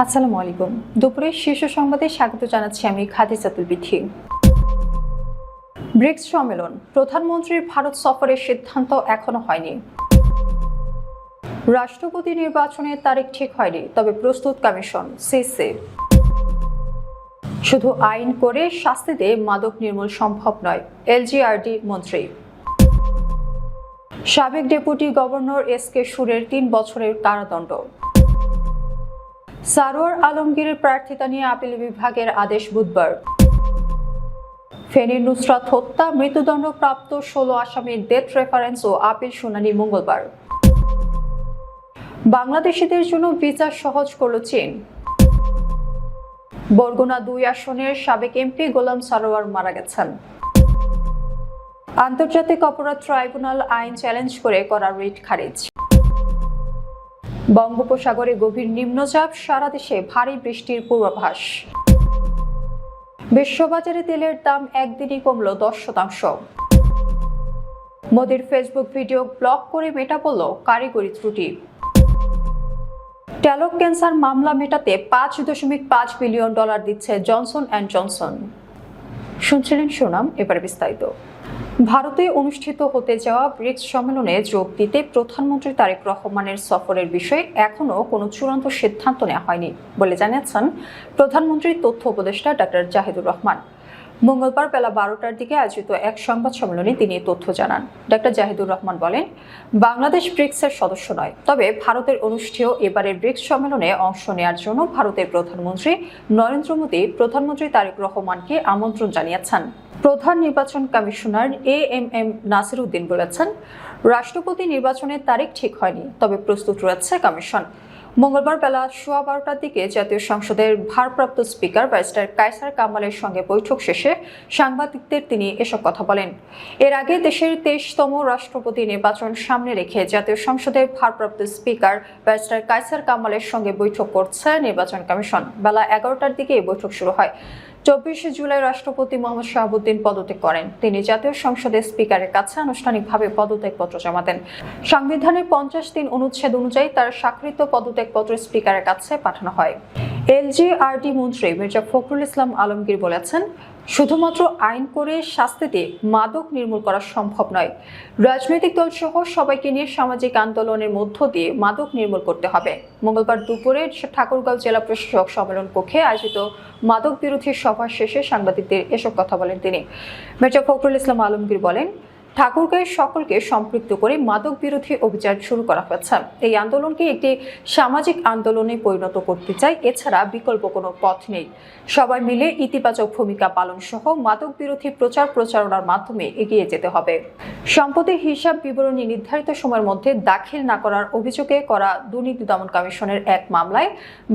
আসসালামু আলাইকুম। দুপুরের শীর্ষ সংবাদে স্বাগত জানাচ্ছি আমি খাদিজাতুল বিথি। ব্রিক্স সম্মেলন, প্রধানমন্ত্রীর ভারত সফরের সিদ্ধান্ত এখনো হয়নি। রাষ্ট্রপতি নির্বাচনের তারিখ ঠিক হয়নি, তবে প্রস্তুত কমিশন সিসি। শুধু আইন করে শাস্তিতে মাদক নির্মূল সম্ভব নয়, এলজিআরডি মন্ত্রী। সাবেক ডেপুটি গভর্নর এস.কে. সুরের ৩ বছরের কারাদণ্ড। সারোয়ার আলমগীরের প্রার্থিতা নিয়ে আপিল বিভাগের আদেশ বুধবার। ফেনীর নুসরাত হত্যা মৃত্যুদণ্ডপ্রাপ্ত ১৬ আসামির ডেথ রেফারেন্স ও আপিল শুনানি মঙ্গলবার। বাংলাদেশিদের জন্য ভিসা সহজ করল চীন। বরগুনা ২ আসনের সাবেক এমপি গোলাম সারোয়ার মারা গেছেন। আন্তর্জাতিক অপরাধ ট্রাইব্যুনাল আইন চ্যালেঞ্জ করে করা রিট খারিজ। বঙ্গোপসাগরে গভীর নিম্নচাপ, সারা দেশে ভারী বৃষ্টির পূর্বাভাস। বিশ্ববাজারে তেলের দাম একদিনই কমল 10%। মোদির ফেসবুক ভিডিও ব্লক করে মেটা বলল কারিগরি ত্রুটি। ট্যালক ক্যান্সার মামলা মেটাতে $5.5 বিলিয়ন দিচ্ছে জনসন অ্যান্ড জনসন। শুনছিলেন সুনাম, এবার বিস্তারিত। ভারতে অনুষ্ঠিত হতে যাওয়া ব্রিক্স সম্মেলনে যোগ দিতে প্রধানমন্ত্রী তারেক রহমানের সফরের বিষয়ে এখনও কোনো চূড়ান্ত সিদ্ধান্ত নেওয়া হয়নি বলে জানিয়েছেন প্রধানমন্ত্রীর তথ্য উপদেষ্টা ডক্টর জাহিদুর রহমান। মঙ্গলবার বেলা 12টার দিকে আয়োজিত এক সংবাদ সম্মেলনে তিনি তথ্য জানান। ডক্টর জাহিদুর রহমান বলেন, বাংলাদেশ ব্রিক্সের সদস্য নয়, তবে ভারতের অনুষ্ঠেয় এবারের ব্রিক্স সম্মেলনে অংশ নেওয়ার জন্য ভারতের প্রধানমন্ত্রী নরেন্দ্র মোদী প্রধানমন্ত্রী তারেক রহমানকে আমন্ত্রণ জানিয়েছেন। প্রধান নির্বাচন কমিশনার এএমএম নাসির উদ্দিন বলেছেন, রাষ্ট্রপতি নির্বাচনের তারিখ ঠিক হয়নি, তবে প্রস্তুত রয়েছে কমিশন। মঙ্গলবার বেলা 12:15টার দিকে জাতীয় সংসদের ভারপ্রাপ্ত স্পিকার ব্যারিস্টার কায়সার কামালের সঙ্গে বৈঠক শেষে সাংবাদিকদের তিনি এসব কথা বলেন। এর আগে দেশের 23তম রাষ্ট্রপতি নির্বাচন সামনে রেখে জাতীয় সংসদের ভারপ্রাপ্ত স্পিকার ব্যারিস্টার কায়সার কামালের সঙ্গে বৈঠক করছে নির্বাচন কমিশন। বেলা 11টার দিকে এই বৈঠক শুরু হয়। 24শে জুলাই রাষ্ট্রপতি মোহাম্মদ শাহাবুদ্দিন পদত্যাগ করেন। তিনি জাতীয় সংসদের স্পিকারের কাছে আনুষ্ঠানিকভাবে পদত্যাগপত্র জমা দেন। সংবিধানের 50 অনুচ্ছেদ অনুযায়ী তার স্বাক্ষরিত পদত্যাগপত্র স্পিকারের কাছে পাঠানো হয়। এলজিআরডি মন্ত্রী মির্জা ফখরুল ইসলাম আলমগীর বলেছেন, শুধুমাত্র আইন করে শাস্তিতে মাদক নির্মূল করা সম্ভব নয়। রাজনৈতিক দল সহ সবাইকে নিয়ে সামাজিক আন্দোলনের মধ্য দিয়ে মাদক নির্মূল করতে হবে। মঙ্গলবার দুপুরে ঠাকুরগাঁও জেলা প্রশাসক সম্মেলন কক্ষে আয়োজিত মাদক বিরোধী সভা শেষে সাংবাদিকদের এসব কথা বলেন তিনি। মির্জা ফখরুল ইসলাম আলমগীর বলেন, ঠাকুরগাঁয়ের সকলকে সম্পৃক্ত করে মাদক বিরোধী অভিযান শুরু করা হয়েছে। এই আন্দোলনকে একটি সামাজিক আন্দোলনে পরিণত করতে চাই, এছাড়া বিকল্প কোনো পথ নেই। সবাই মিলে ইতিবাচক ভূমিকা পালন সহ মাদক বিরোধী প্রচার প্রচারণার মাধ্যমে এগিয়ে যেতে হবে। সম্পদের হিসাব বিবরণী নির্ধারিত সময়ের মধ্যে দাখিল না করার অভিযোগে করা দুর্নীতি দমন কমিশনের এক মামলায়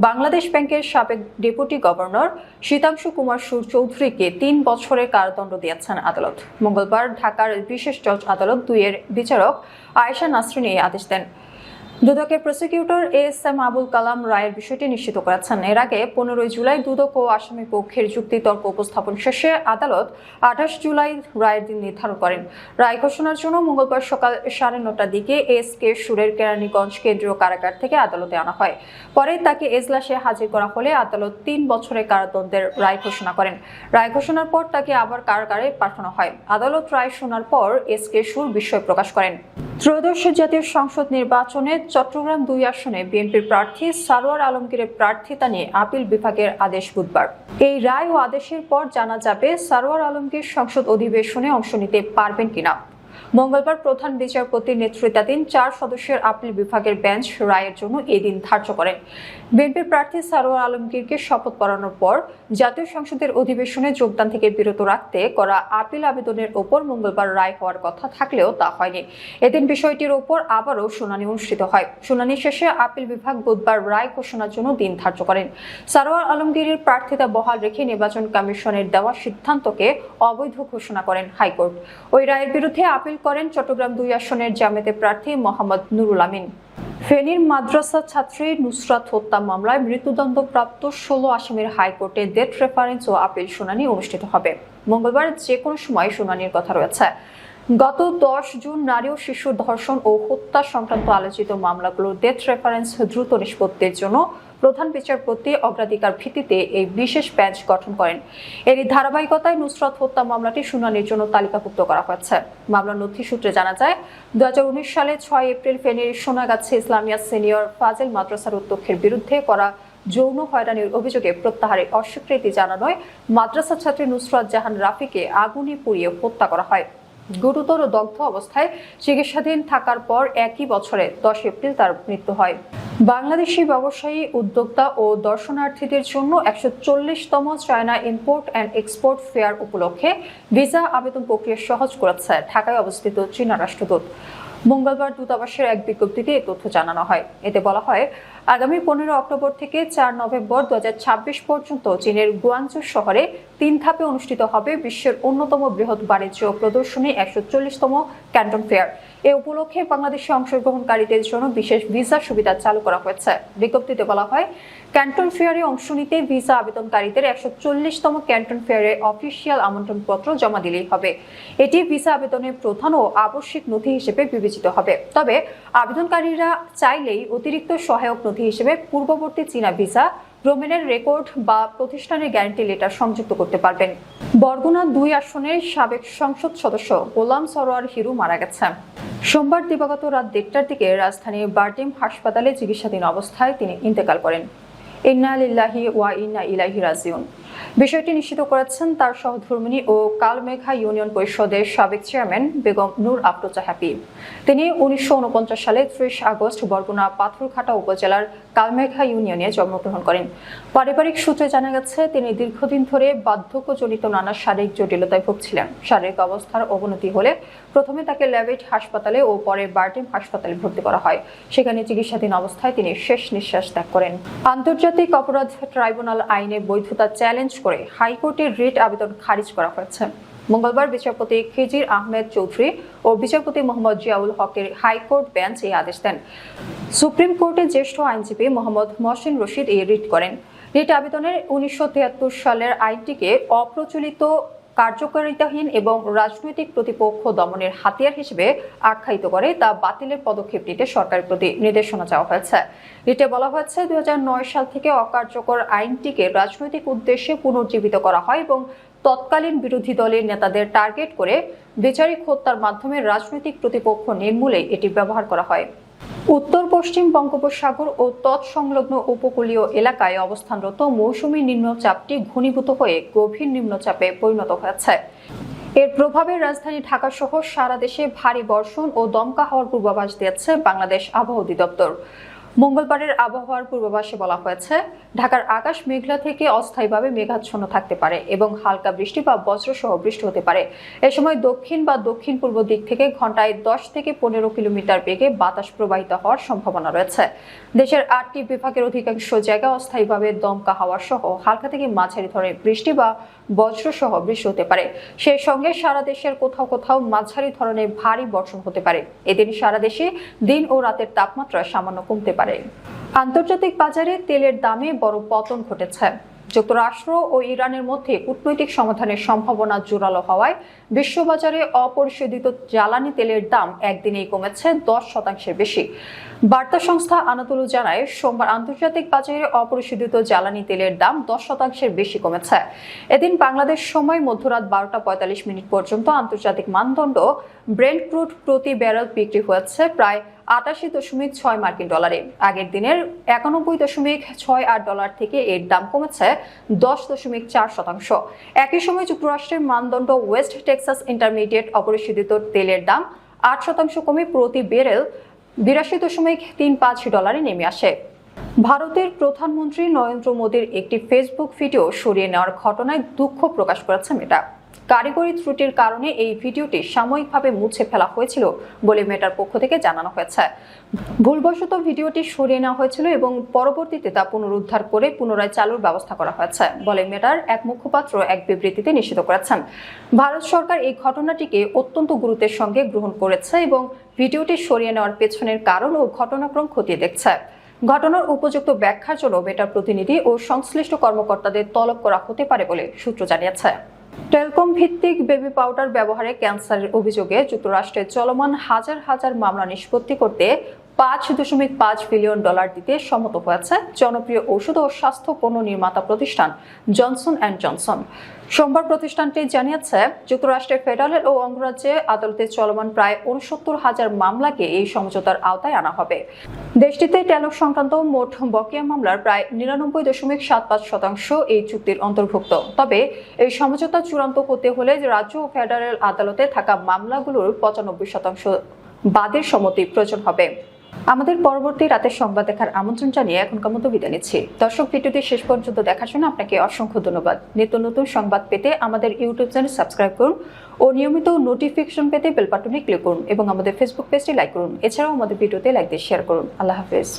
বাংলাদেশ ব্যাংকের সাবেক ডেপুটি গভর্নর শীতাংশু কুমার চৌধুরীকে 3 বছরের কারাদণ্ড দিয়েছেন আদালত। মঙ্গলবার ঢাকার বিশেষ জজ আদালত 2-এর বিচারক আয়েশা নাসরিন এই আদেশ দেন। দুদকের প্রসিকিউটর এস.এম. আবুল কালাম রায়ের বিষয়টি নিশ্চিত করেছেন। এর আগে 15 জুলাই দুদক ও আসামি পক্ষের যুক্তিতর্ক উপস্থাপন শেষে আদালত 28 জুলাই রায়ের দিন নির্ধারণ করেন। রায় ঘোষণার জন্য মঙ্গলবার সকাল 9:30টার দিকে এস.কে. সুরের কেরানীগঞ্জ কেন্দ্রীয় কারাগার থেকে আদালতে আনা হয়। পরে তাকে এজলাসে হাজির করা হলে আদালত 3 বছরের কারাদণ্ডের রায় ঘোষণা করেন। রায় ঘোষণার পর তাকে আবার কারাগারে পাঠানো হয়। আদালত রায় শোনার পর এস.কে. সুর বিস্ময় প্রকাশ করেন। ত্রয়োদশ জাতীয় সংসদ নির্বাচনে চট্টগ্রাম 2 আসনে বিএনপির প্রার্থী সারোয়ার আলমগীরের প্রার্থিতা নিয়ে আপিল বিভাগের আদেশ বুধবার। এই রায় ও আদেশের পর জানা যাবে সারোয়ার আলমগীর সংসদ অধিবেশনে অংশ নিতে পারবেন কিনা। মঙ্গলবার প্রধান বিচারপতির নেতৃত্বাধীন 4 সদস্যের আপিল বিভাগের বেঞ্চ রায়ের জন্য এই দিন ধার্য করেন। বিএনপির প্রার্থী সারোয়ার আলমগীরকে শপথ পড়ানোর পর জাতীয় সংসদের অধিবেশনে যোগদান থেকে বিরত রাখতে করা আপিল আবেদনের ওপর মঙ্গলবার রায় হওয়ার কথা থাকলেও তা হয়নি। এদিন বিষয়টির ওপর আবারও শুনানি অনুষ্ঠিত হয়। শুনানি শেষে আপিল বিভাগ বুধবার রায় ঘোষণার জন্য দিন ধার্য করেন। সারোয়ার আলমগীরের প্রার্থিতা বহাল রেখে নির্বাচন কমিশনের দেওয়া সিদ্ধান্তকে অবৈধ ঘোষণা করেন হাইকোর্ট। ওই রায়ের বিরুদ্ধে আপিল করেন চট্টগ্রাম 2 আসনের জামায়াতের প্রার্থী মোহাম্মদ নুরুল আমিন। ফেনীর মাদ্রাসা ছাত্রী নুসরাত হত্যা মামলায় মৃত্যুদণ্ডপ্রাপ্ত 16 আসামির হাইকোর্টে ডেথ রেফারেন্স ও আপিল শুনানি অনুষ্ঠিত হবে। মঙ্গলবার যে কোনো সময় শুনানির কথা রয়েছে। গত 10 জুন নারী ও শিশু ধর্ষণ ও হত্যা সংক্রান্ত আলোচিত মামলাগুলোর ডেথ রেফারেন্স দ্রুত নিষ্পত্তির জন্য প্রধান বিচারপতি অগ্রাধিকার ভিত্তিতে এই বিশেষ বেঞ্চ গঠন করেন। এরই ধারাবাহিকতায় নুসরাত হত্যা মামলাটি শুনানির জন্য তালিকাভুক্ত করা হয়েছে। মামলার নথি সূত্রে জানা যায়, 2019 সালে 6 এপ্রিল ফেনীর সোনাগাছি ইসলামিয়া সিনিয়র ফাজিল মাদ্রাসার অধ্যক্ষের বিরুদ্ধে করা যৌন হয়রানির অভিযোগে প্রত্যাহারে অস্বীকৃতি জানানোয় মাদ্রাসা ছাত্রী নুসরাত জাহান রাফিকে আগুনে পুড়িয়ে হত্যা করা হয়। গুরুতর দগ্ধ অবস্থায় চিকিৎসাধীন থাকার পর একই বছরে 10 এপ্রিল তার মৃত্যু হয়। বাংলাদেশি ব্যবসায়ী, উদ্যোক্তা ও দর্শনার্থীদের জন্য 140তম China import and export fair উপলক্ষে ভিসা আবেদন প্রক্রিয়া সহজ করেছে ঢাকায় অবস্থিত চীনা রাষ্ট্রদূত। মঙ্গলবার দূতাবাসের এক বিজ্ঞপ্তিতে এই তথ্য জানানো হয়। এতে বলা হয়, আগামী 15 অক্টোবর থেকে 4 নভেম্বর 2026 পর্যন্ত চীনের গুয়াংজু শহরে 3 ধাপে অনুষ্ঠিত হবে বিশ্বের অন্যতম বৃহৎ বাণিজ্য প্রদর্শনী 140তম ক্যান্টন ফেয়ার। এ উপলক্ষে বাংলাদেশে অংশগ্রহণকারীদের জন্য বিশেষ ভিসা সুবিধা চালু করা হয়েছে। বিজ্ঞপ্তিতে বলা হয়, ক্যান্টন ফেয়ারে অংশ নিতে ভিসা আবেদনকারীদের 140তম ক্যান্টন ফেয়ারে অফিসিয়াল আমন্ত্রণপত্র জমা দিলেই হবে। এটি ভিসা আবেদনের প্রধান ও আবশ্যিক নথি হিসেবে বিবেচিত হবে। তবে আবেদনকারীরা চাইলেই অতিরিক্ত সহায়ক নথি হিসেবে পূর্ববর্তী চীনা ভিসা, ভ্রমণের রেকর্ড বা প্রতিষ্ঠানের গ্যারান্টি লেটার সংযুক্ত করতে পারবেন। বরগুনা 2 আসনের সাবেক সংসদ সদস্য গোলাম সরোয়ার হিরু মারা গেছেন। সোমবার দিবাগত রাত 1টার দিকে রাজধানীর বারটিম হাসপাতালে চিকিৎসাধীন অবস্থায় তিনি ইন্তেকাল করেন। ইন্না লিল্লাহি ওয়া ইন্না ইলাইহি রাজিউন। বিষয়টি নিশ্চিত করেছেন তার সহধর্মিণী ও কালমেঘা ইউনিয়ন পরিষদের সাবেক চেয়ারম্যান বেগম নূর আফরোজা হ্যাপি। তিনি 1949 সালে 30 আগস্ট বরগুনা পাথরঘাটা উপজেলার কালমেঘা ইউনিয়নে জন্মগ্রহণ করেন। পারিবারিক সূত্রে জানা গেছে, তিনি দীর্ঘদিন ধরে বার্ধক্যজনিত নানা শারীরিক জটিলতায় ভুগছিলেন। শারীরিক অবস্থার অবনতি হলে প্রথমে তাকে ল্যাভেট হাসপাতালে ও পরে বারটিম হাসপাতালে ভর্তি করা হয়। সেখানে চিকিৎসাধীন অবস্থায় তিনি শেষ নিঃশ্বাস ত্যাগ করেন। আন্তর্জাতিক অপরাধ ট্রাইব্যুনাল আইনের বৈধতা চ্যালেঞ্জ করে হাইকোর্টের রিট আবেদন খারিজ করা হয়েছে। মঙ্গলবার বিচারপতি খিজির আহমেদ চৌধুরী ও বিচারপতি মোহাম্মদ জিয়াউল হকের হাইকোর্ট বেঞ্চ এই আদেশ দেন। সুপ্রিম কোর্টের জ্যেষ্ঠ আইনজীবী মোহাম্মদ মহসিন রশিদ এই রিট করেন। রিট আবেদনের 1973 সালের আইনটিকে অপ্রচলিত, কার্যকারিতাহীন এবং রাজনৈতিক প্রতিপক্ষ দমনের হাতিয়ার হিসেবে আখ্যায়িত করে তা বাতিলের পদক্ষেপ নিতে সরকারের প্রতি নির্দেশনা চাওয়া হয়েছে। রিটে বলা হয়েছে, 2009 সাল থেকে অকার্যকর আইনটিকে রাজনৈতিক উদ্দেশ্যে পুনর্জীবিত করা হয় এবং তৎকালীন বিরোধী দলের নেতাদের টার্গেট করে বিচারিক হত্যার মাধ্যমে রাজনৈতিক প্রতিপক্ষ নির্মূলে এটি ব্যবহার করা হয়। উত্তর পশ্চিম বঙ্গোপসাগর ও তৎসংলগ্ন উপকূলীয় এলাকায় অবস্থানরত মৌসুমী নিম্নচাপটি ঘনীভূত হয়ে গভীর নিম্নচাপে পরিণত হয়েছে। এর প্রভাবে রাজধানী ঢাকা সহ সারা দেশে ভারী বর্ষণ ও দমকা হওয়ার পূর্বাভাস দিয়েছে বাংলাদেশ আবহাওয়া অধিদপ্তর। মঙ্গলবারের আবহাওয়ার পূর্বাভাসে বলা হয়েছে, ঢাকার আকাশ মেঘলা থেকে অস্থায়ীভাবে মেঘাচ্ছন্ন থাকতে পারে এবং হালকা বৃষ্টি বা বজ্রসহ বৃষ্টি হতে পারে। এ সময় দক্ষিণ বা দক্ষিণ পূর্ব দিক থেকে ঘন্টায় 10 থেকে 15 কিলোমিটার বেগে বাতাস প্রবাহিত হওয়ার সম্ভাবনা রয়েছে। দেশের 8টি বিভাগের অধিকাংশ জায়গায় অস্থায়ীভাবে দমকা হাওয়া সহ হালকা থেকে মাঝারি ধরনের বৃষ্টি বা বজ্রসহ বৃষ্টি হতে পারে। সেই সঙ্গে সারা দেশের কোথাও কোথাও মাঝারি ধরনের ভারী বর্ষণ হতে পারে। এদিন সারা দেশে দিন ও রাতের তাপমাত্রা সামান্য কমতে পারে। আন্তর্জাতিক বাজারে তেলের দামে বড় পতন ঘটেছে। যুক্তরাষ্ট্র ও ইরানের মধ্যে কূটনৈতিক সমাধানের সম্ভাবনা জোরালো হওয়ায় বিশ্ববাজারে অপরিশোধিত জ্বালানি তেলের দাম একদিনেই কমেছে 10% বেশি। বার্তা সংস্থা আনাতোলু জানায়, সোমবার আন্তর্জাতিক বাজারে অপরিশোধিত জ্বালানি তেলের দাম 10% বেশি কমেছে। এদিন বাংলাদেশ সময় মধ্যরাত 12টা 45 মিনিট পর্যন্ত আন্তর্জাতিক মানদণ্ড ব্রেন্ট ক্রুড প্রতি ব্যারেল বিক্রি হয়েছে প্রায় 88.6 মার্কিন ডলারে। আগের দিনের 91.68 ডলার থেকে এর দাম কমেছে 10.4%। একই সময় যুক্তরাষ্ট্রের মানদণ্ড ওয়েস্ট টেক্সাস ইন্টারমিডিয়েট অপরিশোধিত তেলের দাম 8% কমে প্রতি ব্যারেল 82.35 ডলারে নেমে আসে। ভারতের প্রধানমন্ত্রী নরেন্দ্র মোদীর একটি ফেসবুক ভিডিও সরিয়ে নেওয়ার ঘটনায় দুঃখ প্রকাশ করেছে মেটা। কারিগরি ত্রুটির কারণে এই ভিডিওটি সাময়িকভাবে মুছে ফেলা হয়েছিল বলে মেটার পক্ষ থেকে জানানো হয়েছে। ভুলবশত ভিডিওটি সরিয়ে নেওয়া হয়েছিল এবং পরবর্তীতে তা পুনরুদ্ধার করে পুনরায় চালুর ব্যবস্থা করা হয়েছে বলে মেটার এক মুখপাত্র এক বিবৃতিতে নিশ্চিত করেছেন। ভারত সরকার এই ঘটনাটিকে অত্যন্ত গুরুত্বের সঙ্গে গ্রহণ করেছে এবং ভিডিওটি সরিয়ে নেওয়ার পেছনের কারণ ও ঘটনাক্রম খতিয়ে দেখছে। ঘটনার উপযুক্ত ব্যাখ্যার জন্য মেটার প্রতিনিধি ও সংশ্লিষ্ট কর্মকর্তাদের তলব করা হতে পারে বলে সূত্র জানিয়েছে। টেলকম ভিত্তিক বেবি পাউডার ব্যবহারে ক্যান্সারের অভিযোগে যুক্তরাষ্ট্রে চলমান হাজার হাজার মামলা নিষ্পত্তি করতে $5.5 বিলিয়ন দিতে সম্মত হয়েছে জনপ্রিয় ঔষধ ও স্বাস্থ্য পণ্য নির্মাতা প্রতিষ্ঠান জনসন অ্যান্ড জনসন। সোমবার প্রতিষ্ঠানটি জানিয়েছে, যুক্তরাষ্ট্রের ফেডারেল ও অঙ্গরাজ্যে আদালতে চলমান প্রায় ৬৯,০০০ মামলাকে এই সমঝোতার আওতায় আনা হবে। দেশটিতে ট্যালক সংক্রান্ত মোট বকেয়া মামলার প্রায় ৯৯.৭৫% এই চুক্তির অন্তর্ভুক্ত। তবে এই সমঝোতা চূড়ান্ত হতে হলে রাজ্য ও ফেডারেল আদালতে থাকা মামলাগুলোর ৯৫% বাদের সম্মতি প্রয়োজন হবে। আমাদের পরবর্তী রাতের সংবাদ দেখার আমন্ত্রণ জানিয়ে এখনকার মতো বিদায় নিচ্ছি। দর্শক, ভিডিওটি শেষ পর্যন্ত দেখার জন্য আপনাকে অসংখ্য ধন্যবাদ। নিত্য নতুন সংবাদ পেতে আমাদের ইউটিউব চ্যানেল সাবস্ক্রাইব করুন ও নিয়মিত নোটিফিকেশন পেতে বেল বাটনে ক্লিক করুন এবং আমাদের ফেসবুক পেজটি লাইক করুন। এছাড়াও আমাদের ভিডিওতে লাইক দিয়ে শেয়ার করুন। আল্লাহ হাফেজ।